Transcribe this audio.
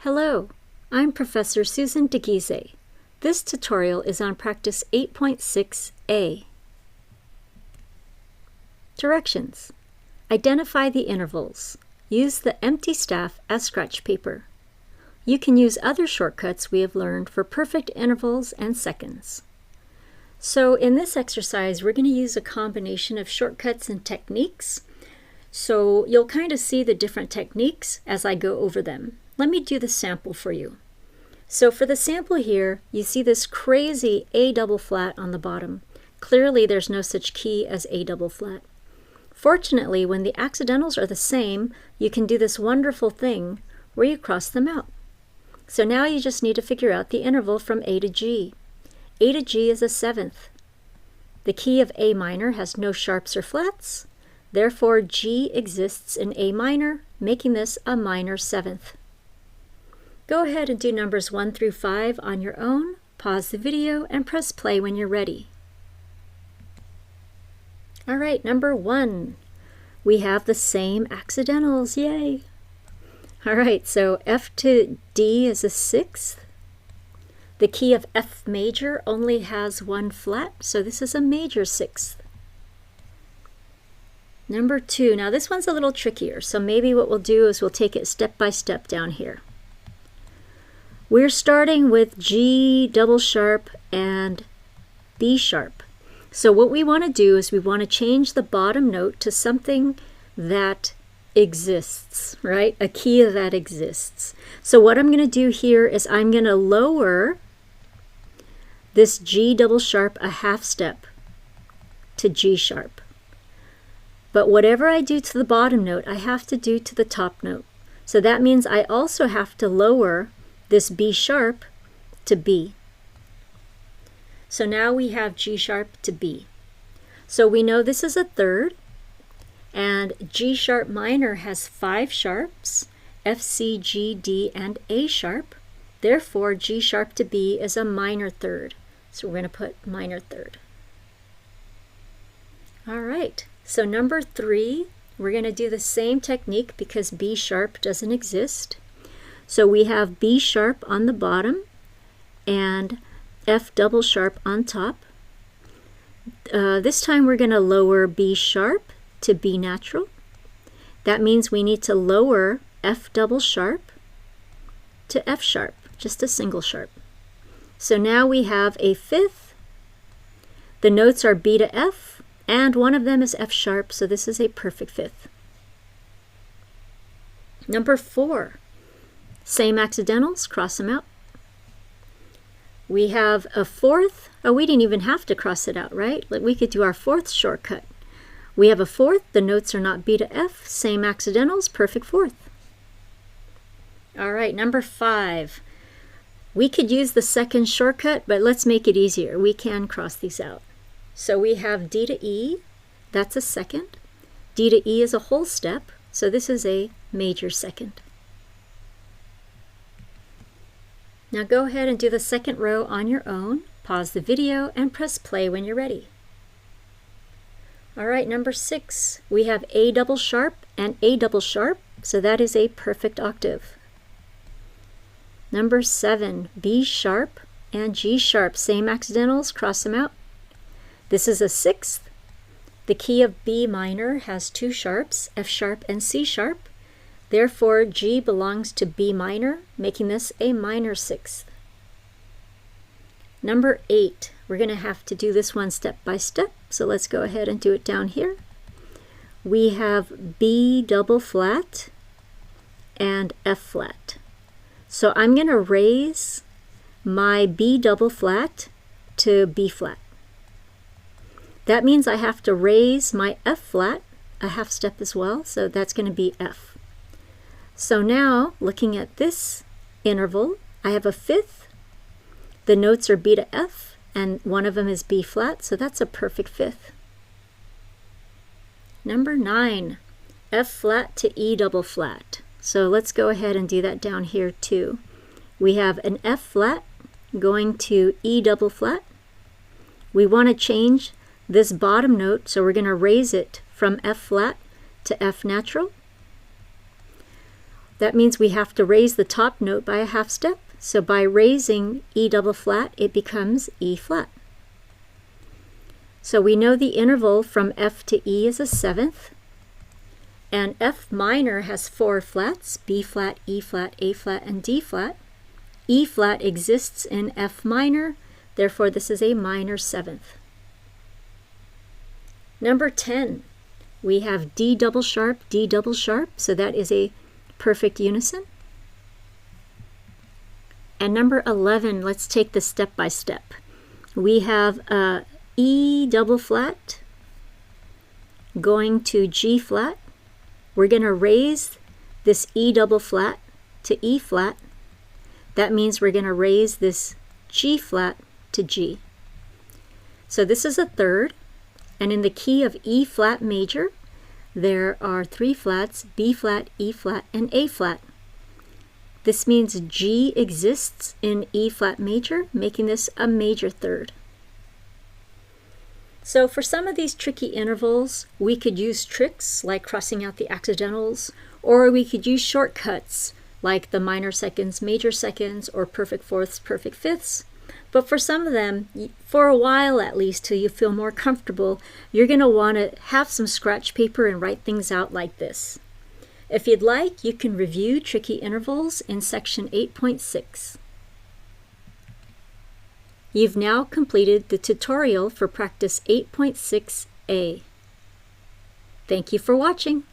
Hello, I'm Professor Susan DeGise. This tutorial is on Practice 8.6a. Directions. Identify the intervals. Use the empty staff as scratch paper. You can use other shortcuts we have learned for perfect intervals and seconds. So in this exercise, we're going to use a combination of shortcuts and techniques. So you'll kind of see the different techniques as I go over them. Let me do the sample for you. So for the sample here, you see this crazy A double flat on the bottom. Clearly there's no such key as A double flat. Fortunately, when the accidentals are the same, you can do this wonderful thing where you cross them out. So now you just need to figure out the interval from A to G. A to G is a seventh. The key of A minor has no sharps or flats. Therefore, G exists in A minor, making this a minor seventh. Go ahead and do numbers 1 through 5 on your own, pause the video, and press play when you're ready. All right, number 1. We have the same accidentals, yay! All right, so F to D is a sixth. The key of F major only has one flat, so this is a major sixth. Number 2, now this one's a little trickier, so maybe what we'll do is we'll take it step by step down here. We're starting with G double sharp and B sharp. So what we want to do is we want to change the bottom note to something that exists, right? A key that exists. So what I'm going to do here is I'm going to lower this G double sharp a half step to G sharp. But whatever I do to the bottom note, I have to do to the top note. So that means I also have to lower this B sharp to B. So now we have G sharp to B. So we know this is a third, and G sharp minor has 5 sharps, F, C, G, D, and A sharp. Therefore, G sharp to B is a minor third. So we're going to put minor third. All right, so number 3, we're going to do the same technique because B sharp doesn't exist. So we have B sharp on the bottom and F double sharp on top. This time we're going to lower B sharp to B natural. That means we need to lower F double sharp to F sharp, just a single sharp. So now we have a fifth. The notes are B to F, and one of them is F sharp, so this is a perfect fifth. Number 4. Same accidentals, cross them out. We have a fourth. Oh, we didn't even have to cross it out, right? We could do our fourth shortcut. We have a fourth. The notes are not B to F. Same accidentals, perfect fourth. All right, number 5. We could use the second shortcut, but let's make it easier. We can cross these out. So we have D to E. That's a second. D to E is a whole step, so this is a major second. Now go ahead and do the second row on your own, pause the video, and press play when you're ready. All right, number 6, we have A double sharp and A double sharp, so that is a perfect octave. Number 7, B sharp and G sharp, same accidentals, cross them out. This is a sixth. The key of B minor has 2 sharps, F sharp and C sharp. Therefore, G belongs to B minor, making this a minor sixth. Number 8, we're going to have to do this one step by step, so let's go ahead and do it down here. We have B double flat and F flat. So I'm going to raise my B double flat to B flat. That means I have to raise my F flat a half step as well, so that's going to be F. So now, looking at this interval, I have a fifth. The notes are B to F, and one of them is B flat, so that's a perfect fifth. Number 9, F flat to E double flat. So let's go ahead and do that down here too. We have an F flat going to E double flat. We want to change this bottom note, so we're going to raise it from F flat to F natural. That means we have to raise the top note by a half step. So by raising E double flat, it becomes E flat. So we know the interval from F to E is a seventh. And F minor has 4 flats, B flat, E flat, A flat, and D flat. E flat exists in F minor, therefore this is a minor seventh. Number 10, we have D double sharp, so that is a perfect unison. And number 11, let's take this step by step. We have E double flat going to G flat. We're going to raise this E double flat to E flat. That means we're going to raise this G flat to G. So this is a third, and in the key of E flat major, there are 3 flats, B flat, E flat, and A flat. This means G exists in E flat major, making this a major third. So for some of these tricky intervals, we could use tricks like crossing out the accidentals, or we could use shortcuts like the minor seconds, major seconds, or perfect fourths, perfect fifths. But for some of them, for a while at least, till you feel more comfortable, you're going to want to have some scratch paper and write things out like this. If you'd like, you can review tricky intervals in section 8.6. You've now completed the tutorial for practice 8.6a. Thank you for watching.